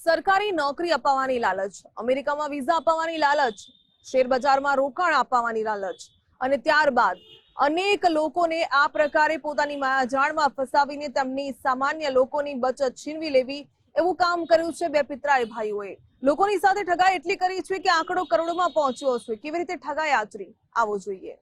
સરકારી નોકરી અપાવવાની લાલચ, અમેરિકામાં વિઝા અપાવવાની લાલચ, શેરબજારમાં રોકાણ અપાવવાની લાલચ અને ત્યારબાદ અનેક લોકોને આ પ્રકારે પોતાની માયાજાળમાં ફસાવીને તેમની સામાન્ય લોકોની બચત છીનવી લેવી એવું કામ કર્યું છે બે પિતરાઈ ભાઈઓએ। લોકોની સાથે ઠગાઈ એટલી કરી છે કે આંકડો કરોડોમાં પહોંચ્યો છે। કેવી રીતે ઠગાઈ આચરી આવો જોઈએ।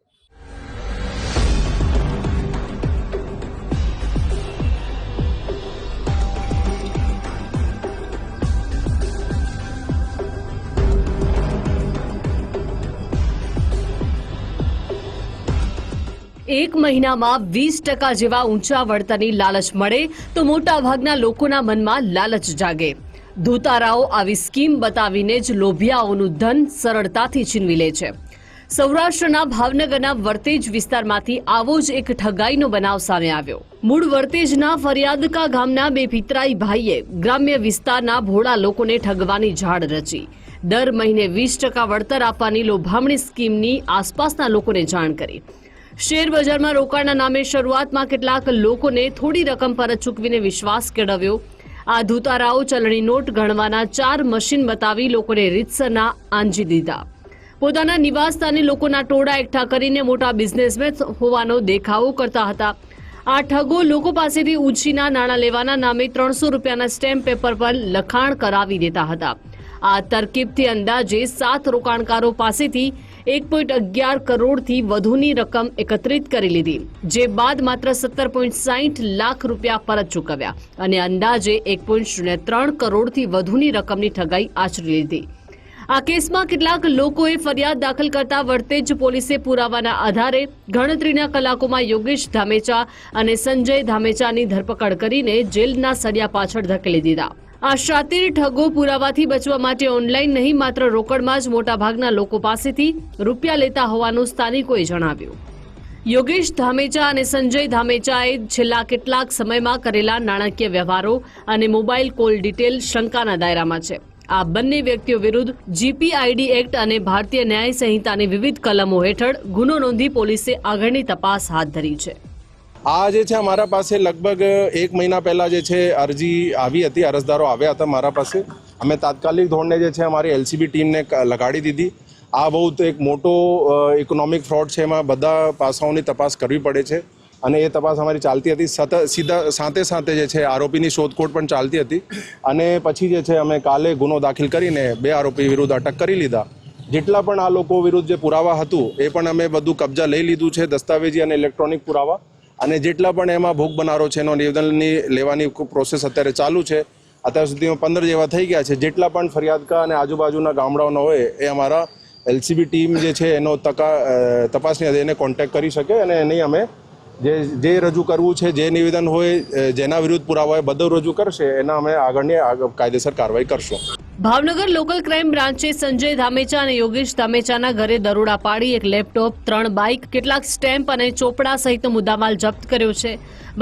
એક મહિનામાં 20% જેવા ઊંચા વળતરની લાલચ મળે તો મોટા ભાગના લોકોના મનમાં લાલચ જાગે। ધૂતારાઓ આવી સ્કીમ બતાવીને જ લોભિયાઓનું ધન સરળતાથી છીનવી લે છે। સૌરાષ્ટ્રના ભાવનગરના વર્તેજ વિસ્તારમાંથી આવો જ એક ઠગાઈનો બનાવ સામે આવ્યો। મૂળ વર્તેજના ફરિયાદકા ગામના બે પિતરાઈ ભાઈએ ગ્રામ્ય વિસ્તારના ભોળા લોકોને ઠગવાની ઝાડ રચી દર મહિને 20% વળતર આપવાની લોભામણી સ્કીમની આસપાસના લોકોને જાણ કરી। શેર બજારમાં રોકાણના નામે શરૂઆતમાં કેટલાક લોકોને થોડી રકમ પરત ચૂકવીને વિશ્વાસ કેળવ્યો। આ ધૂતારાઓ ચલણી નોટ ગણવાના 4 મશીન બતાવી લોકોને રીતસરના આંજી દીધા। પોતાના નિવાસસ્થાને લોકોના ટોળા એકઠા કરીને મોટા બિઝનેસમેન હોવાનો દેખાવો કરતા હતા। આ ઠગો લોકો પાસેથી ઉછીના નાણાં લેવાના નામે 300 રૂપિયાના સ્ટેમ્પ પેપર પર લખાણ કરાવી દેતા હતા। આ તરકીબથી અંદાજે 7 રોકાણકારો પાસેથી 1.11 કરોડથી વધુની રકમ એકત્રિત કરી લીધી, જે બાદ માત્ર 17.60 લાખ રૂપિયા પરત ચૂકવ્યા અને અંદાજે 1.03 કરોડથી વધુની રકમની ઠગાઈ આચરી લીધી। આ કેસમાં કેટલાક લોકોએ ફરિયાદ દાખલ કરતા વર્તેજ પોલીસે પુરાવાના આધારે ગણતરીના કલાકોમાં યોગેશ ધામેચા અને સંજય ધામેચાની ધરપકડ કરીને જેલના સળિયા પાછળ ધકેલી દીધા। આ શાતીર ઠગો પુરાવાથી બચવા માટે ઓનલાઈન નહીં માત્ર રોકડમાં જ મોટાભાગના લોકો પાસેથી રૂપિયા લેતા હોવાનું સ્થાનિકોએ જણાવ્યું। યોગેશ ધામેચા અને સંજય ધામેચાએ છેલ્લા કેટલાક સમયમાં કરેલા નાણાકીય વ્યવહારો અને મોબાઈલ કોલ ડિટેલ શંકાના દાયરામાં છે। આ બંને વ્યક્તિઓ વિરુદ્ધ જીપીઆઈડી એક્ટ અને ભારતીય ન્યાય સંહિતાની વિવિધ કલમો હેઠળ ગુનો નોંધી પોલીસે આગળની તપાસ હાથ ધરી છે। આ જે છે અમારા પાસે લગભગ 1 મહિના પહેલાં જે છે અરજી આવી હતી, અરજદારો આવ્યા હતા મારા પાસે। અમે તાત્કાલિક ધોરણે જે છે અમારી એલસીબી ટીમને લગાડી દીધી। આ બહુ એક મોટો ઇકોનોમિક ફ્રોડ છે, એમાં બધા પાસાઓની તપાસ કરવી પડે છે અને એ તપાસ અમારી ચાલતી હતી। સાથે જે છે આરોપીની શોધખોળ પણ ચાલતી હતી અને પછી જે છે અમે કાલે ગુનો દાખલ કરીને 2 આરોપી વિરુદ્ધ અટક કરી લીધા। જેટલા પણ આ લોકો વિરુદ્ધ જે પુરાવા હતું એ પણ અમે બધું કબજા લઈ લીધું છે, દસ્તાવેજી અને ઇલેક્ટ્રોનિક પુરાવા। અને જેટલા પણ એમાં ભોગ બનારો છે એનો નિવેદનની લેવાની પ્રોસેસ અત્યારે ચાલુ છે। અત્યાર સુધીમાં 15 જેવા થઈ ગયા છે। જેટલા પણ ફરિયાદકા અને આજુબાજુના ગામડાઓના હોય એ અમારા એલસીબી ટીમ જે છે એનો તપાસની એને કોન્ટેક્ટ કરી શકે અને એની અમે જે રજૂ કરવું છે, જે નિવેદન હોય, જેના વિરુદ્ધ પુરાવા હોય બધું રજૂ કરશે, એના અમે આગળની કાયદેસર કાર્યવાહી કરશું। ભાવનગર લોકલ ક્રાઇમ બ્રાન્ચે સંજય ધામેચા અને યોગેશ ધામેચાના ઘરે દરોડા પાડી એક લેપટોપ, 3 બાઇક, કેટલાક સ્ટેમ્પ અને ચોપડા સહિતનો મુદ્દામાલ જપ્ત કર્યો છે।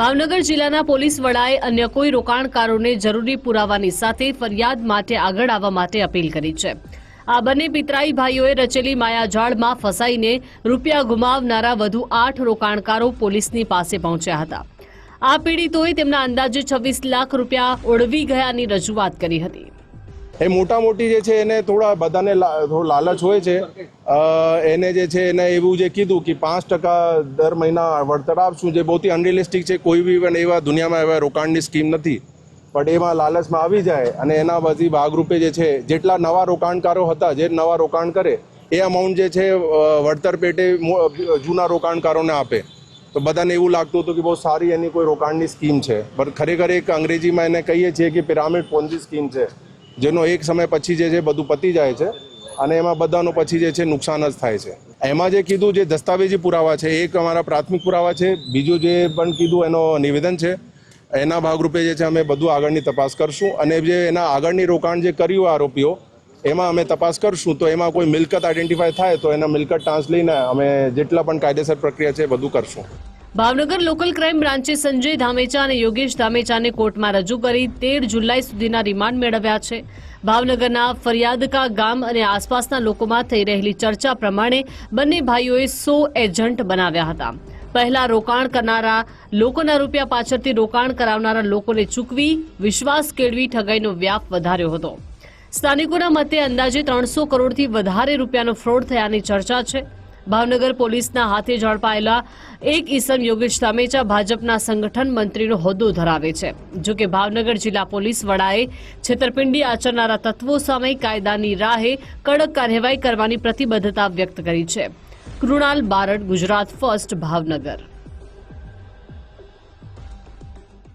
ભાવનગર જિલ્લાના પોલીસ વડાએ અન્ય કોઈ રોકાણકારોને જરૂરી પુરાવાની સાથે ફરિયાદ માટે આગળ આવવા માટે અપીલ કરી છે। આ બંને પિતરાઈ ભાઈઓએ રચેલી માયાજાળમાં ફસાઈને રૂપિયા ગુમાવનારા વધુ 8 રોકાણકારો પોલીસની પાસે પહોંચ્યા હતા। આ પીડિતોએ તેમના અંદાજે 26 લાખ રૂપિયા ઓળવી ગયાની રજૂઆત કરી હતી। એ મોટા મોટી જે છે એને થોડા બધાને લાલચ હોય છે। એને જે છે એને એવું જે કીધું કે 5% દર મહિના વળતર આપશું, જે બહુ અનરિયલિસ્ટિક છે। કોઈ બી પણ એવા દુનિયામાં એવા રોકાણની સ્કીમ નથી, પણ એમાં લાલચમાં આવી જાય અને એના બધી ભાગરૂપે જે છે જેટલા નવા રોકાણકારો હતા, જે નવા રોકાણ કરે એ અમાઉન્ટ જે છે વળતર પેટે જૂના રોકાણકારોને આપે। તો બધાને એવું લાગતું હતું કે બહુ સારી એની કોઈ રોકાણની સ્કીમ છે, પણ ખરેખર એક અંગ્રેજીમાં એને કહીએ છીએ કે પિરામિડ પોન્જી સ્કીમ છે, જેનો એક સમય પછી જે છે બધું પતી જાય છે અને એમાં બધાનું પછી જે છે નુકસાન જ થાય છે। એમાં જે કીધું જે દસ્તાવેજી પુરાવા છે, એક અમારા પ્રાથમિક પુરાવા છે, બીજું જે પણ કીધું એનો નિવેદન છે। એના ભાગરૂપે જે છે અમે બધું આગળની તપાસ કરશું અને જે એના આગળની રોકાણ જે કર્યું આરોપીઓ એમાં અમે તપાસ કરશું। તો એમાં કોઈ મિલકત આઈડેન્ટિફાય થાય તો એના મિલકત ટ્રાન્સ લઈને અમે જેટલા પણ કાયદેસર પ્રક્રિયા છે બધું કરશું। ભાવનગર લોકલ ક્રાઇમ બ્રાન્ચે સંજય ધામેચા અને યોગેશ ધામેચાને કોર્ટમાં રજૂ કરી 13 જુલાઈ સુધીના રિમાન્ડ મેળવ્યા છે। ભાવનગરના ફરિયાદકા ગામ અને આસપાસના લોકોમાં થઈ રહેલી ચર્ચા પ્રમાણે બંને ભાઈઓએ 100 એજન્ટ બનાવ્યા હતા। પહેલા રોકાણ કરનારા લોકોના રૂપિયા પાછળથી રોકાણ કરાવનારા લોકોને ચૂકવી વિશ્વાસ કેળવી ઠગાઈનો વ્યાપ વધાર્યો હતો. સ્થાનિકોના મતે અંદાજે 300 કરોડથી વધારે રૂપિયાનો ફ્રોડ થયાની ચર્ચા છે. ભાવનગર પોલીસના હાથે ઝડપાયેલા એક ઈસમ યોગેશ ધામેચા ભાજપના સંગઠન મંત્રીનો હોદ્દો ધરાવે છે. જો કે ભાવનગર જિલ્લા પોલીસ વડાએ છેતરપિંડી આચરનારા તત્વો સામે કાયદાની રાહે કડક કાર્યવાહી કરવાની પ્રતિબદ્ધતા વ્યક્ત કરી છે. કૃણાલ બારડ, ગુજરાત ફર્સ્ટ, ભાવનગર.